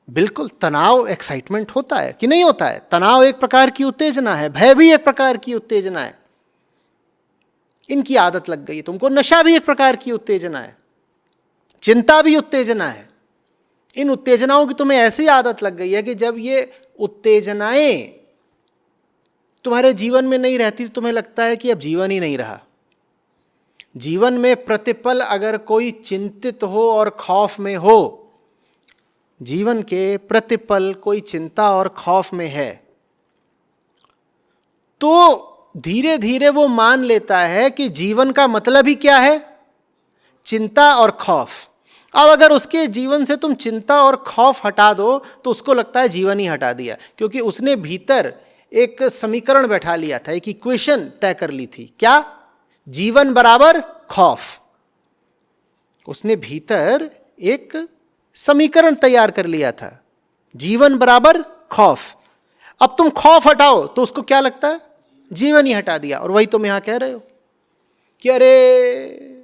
बिल्कुल, तनाव एक्साइटमेंट होता है कि नहीं होता है? तनाव एक प्रकार की उत्तेजना है, भय भी एक प्रकार की उत्तेजना है। इनकी आदत लग गई तुमको। नशा भी एक प्रकार की उत्तेजना है, चिंता भी उत्तेजना है। इन उत्तेजनाओं की तुम्हें ऐसी आदत लग गई है कि जब ये उत्तेजनाएं तुम्हारे जीवन में नहीं रहती तो तुम्हें लगता है कि अब जीवन ही नहीं रहा। जीवन में प्रतिपल अगर कोई चिंतित हो और खौफ में हो, जीवन के प्रतिपल कोई चिंता और खौफ में है, तो धीरे धीरे वो मान लेता है कि जीवन का मतलब ही क्या है? चिंता और खौफ। अब अगर उसके जीवन से तुम चिंता और खौफ हटा दो तो उसको लगता है जीवन ही हटा दिया, क्योंकि उसने भीतर एक समीकरण बैठा लिया था, एक इक्वेशन तय कर ली थी। क्या? जीवन बराबर खौफ। उसने भीतर एक समीकरण तैयार कर लिया था, जीवन बराबर खौफ। अब तुम खौफ हटाओ तो उसको क्या लगता है? जीवन ही हटा दिया। और वही तुम यहां कह रहे हो कि अरे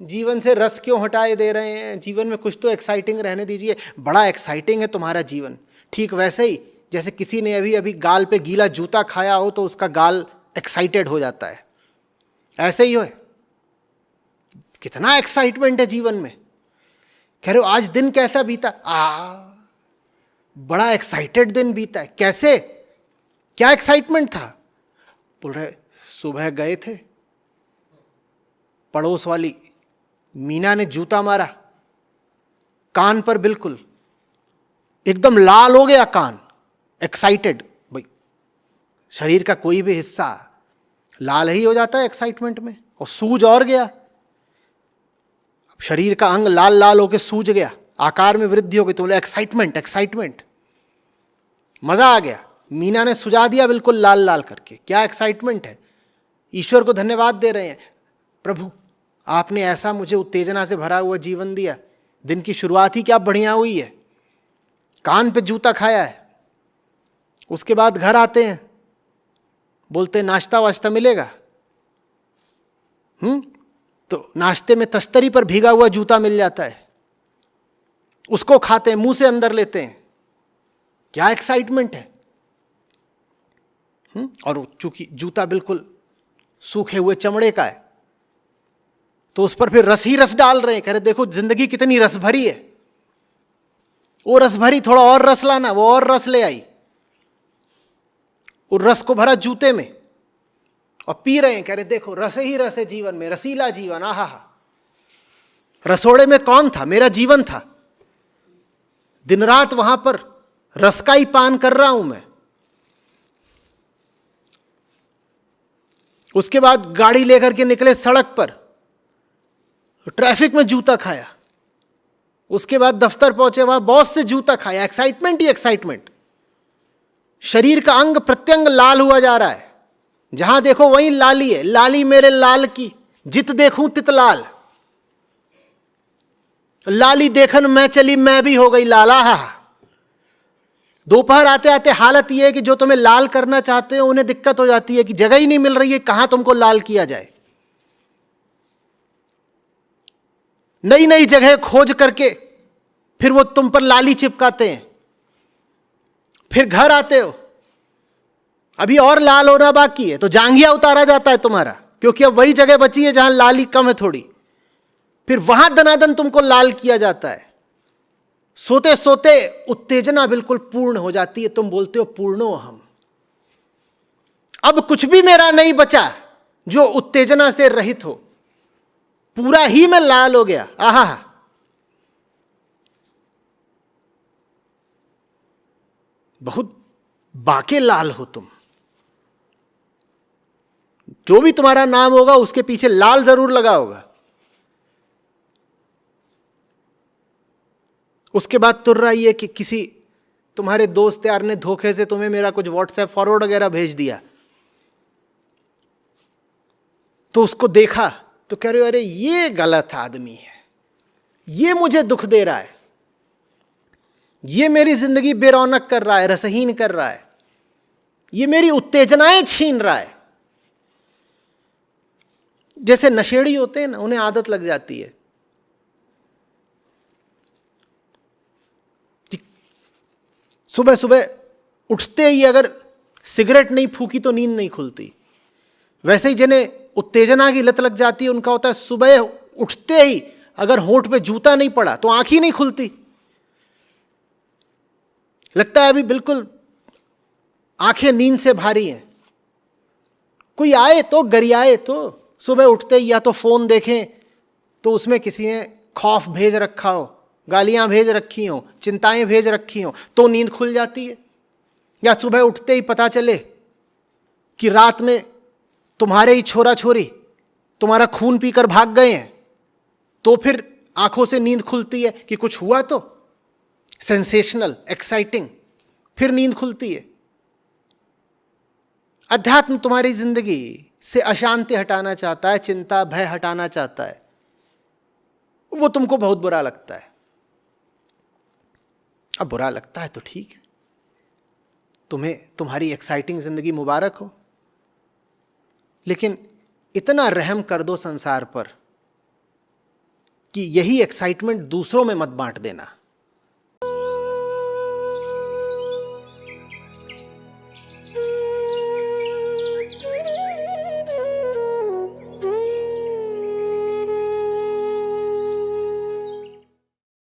जीवन से रस क्यों हटाए दे रहे हैं, जीवन में कुछ तो एक्साइटिंग रहने दीजिए। बड़ा एक्साइटिंग है तुम्हारा जीवन। ठीक वैसे ही जैसे किसी ने अभी अभी गाल पे गीला जूता खाया हो तो उसका गाल एक्साइटेड हो जाता है, ऐसे ही हो। कितना एक्साइटमेंट है जीवन में। कह रहे हो आज दिन कैसा बीता? बड़ा एक्साइटेड दिन बीता है। कैसे? क्या एक्साइटमेंट था? बोल रहे सुबह गए थे, पड़ोस वाली मीना ने जूता मारा कान पर, बिल्कुल एकदम लाल हो गया कान। एक्साइटेड भाई, शरीर का कोई भी हिस्सा लाल ही हो जाता है एक्साइटमेंट में, और सूज और गया। शरीर का अंग लाल लाल होकर सूज गया, आकार में वृद्धि हो गई, तो बोले एक्साइटमेंट एक्साइटमेंट, मजा आ गया। मीना ने सुझा दिया बिल्कुल लाल लाल करके। क्या एक्साइटमेंट है। ईश्वर को धन्यवाद दे रहे हैं, प्रभु आपने ऐसा मुझे उत्तेजना से भरा हुआ जीवन दिया, दिन की शुरुआत ही क्या बढ़िया हुई है। कान पे जूता खाया है। उसके बाद घर आते हैं, बोलते नाश्ता वाश्ता मिलेगा। तो नाश्ते में तस्तरी पर भीगा हुआ जूता मिल जाता है, उसको खाते हैं, मुंह से अंदर लेते हैं। क्या एक्साइटमेंट है। और चूंकि जूता बिल्कुल सूखे हुए चमड़े का है तो उस पर फिर रस ही रस डाल रहे हैं। कह रहे देखो जिंदगी कितनी रस भरी है। वो रस भरी, थोड़ा और रस लाना, वो और रस ले आई, और रस को भरा जूते में और पी रहे हैं। कह रहे देखो रस ही रस है जीवन में, रसीला जीवन। आहा हा। रसोड़े में कौन था? मेरा जीवन था। दिन रात वहां पर रस का ही पान कर रहा हूं मैं। उसके बाद गाड़ी लेकर के निकले सड़क पर, ट्रैफिक में जूता खाया। उसके बाद दफ्तर पहुंचे, वहां बॉस से जूता खाया। एक्साइटमेंट ही एक्साइटमेंट। शरीर का अंग प्रत्यंग लाल हुआ जा रहा है, जहां देखो वहीं लाली है। लाली मेरे लाल की, जित देखूं तित लाल। लाली देखन मैं चली, मैं भी हो गई लाला। हा। दोपहर आते आते हालत यह है कि जो तुम्हें लाल करना चाहते हो उन्हें दिक्कत हो जाती है कि जगह ही नहीं मिल रही है, कहां तुमको लाल किया जाए। नई नई जगह खोज करके फिर वो तुम पर लाली चिपकाते हैं। फिर घर आते हो, अभी और लाल होना बाकी है, तो जांघिया उतारा जाता है तुम्हारा, क्योंकि अब वही जगह बची है जहां लाली कम है थोड़ी। फिर वहां दनादन तुमको लाल किया जाता है। सोते सोते उत्तेजना बिल्कुल पूर्ण हो जाती है। तुम बोलते हो पूर्णो हम, अब कुछ भी मेरा नहीं बचा जो उत्तेजना से रहित हो, पूरा ही मैं लाल हो गया। आहा, बहुत बाके लाल हो तुम। जो भी तुम्हारा नाम होगा उसके पीछे लाल जरूर लगा होगा। उसके बाद तुर रही है कि किसी तुम्हारे दोस्त यार ने धोखे से तुम्हें मेरा कुछ व्हाट्सएप फॉरवर्ड वगैरह भेज दिया, तो उसको देखा तो कह रहे हो अरे ये गलत आदमी है, ये मुझे दुख दे रहा है, ये मेरी जिंदगी बेरौनक कर रहा है, रसहीन कर रहा है, ये मेरी उत्तेजनाएं छीन रहा है। जैसे नशेड़ी होते हैं ना, उन्हें आदत लग जाती है कि सुबह सुबह उठते ही अगर सिगरेट नहीं फूकी तो नींद नहीं खुलती। वैसे ही जिन्हें उत्तेजना की लत लग जाती है उनका होता है सुबह उठते ही अगर होंठ पे जूता नहीं पड़ा तो आंख ही नहीं खुलती। लगता है अभी बिल्कुल आंखें नींद से भारी हैं। कोई आए तो गरियाए तो सुबह उठते ही या तो फोन देखें तो उसमें किसी ने खौफ भेज रखा हो, गालियां भेज रखी हो, चिंताएं भेज रखी हो तो नींद खुल जाती है। या सुबह उठते ही पता चले कि रात में तुम्हारे ही छोरा छोरी तुम्हारा खून पीकर भाग गए हैं तो फिर आंखों से नींद खुलती है कि कुछ हुआ तो सेंसेशनल, एक्साइटिंग, फिर नींद खुलती है। अध्यात्म तुम्हारी जिंदगी से अशांति हटाना चाहता है, चिंता भय हटाना चाहता है। वो तुमको बहुत बुरा लगता है। अब बुरा लगता है तो ठीक है, तुम्हें तुम्हारी एक्साइटिंग जिंदगी मुबारक हो, लेकिन इतना रहम कर दो संसार पर कि यही एक्साइटमेंट दूसरों में मत बांट देना।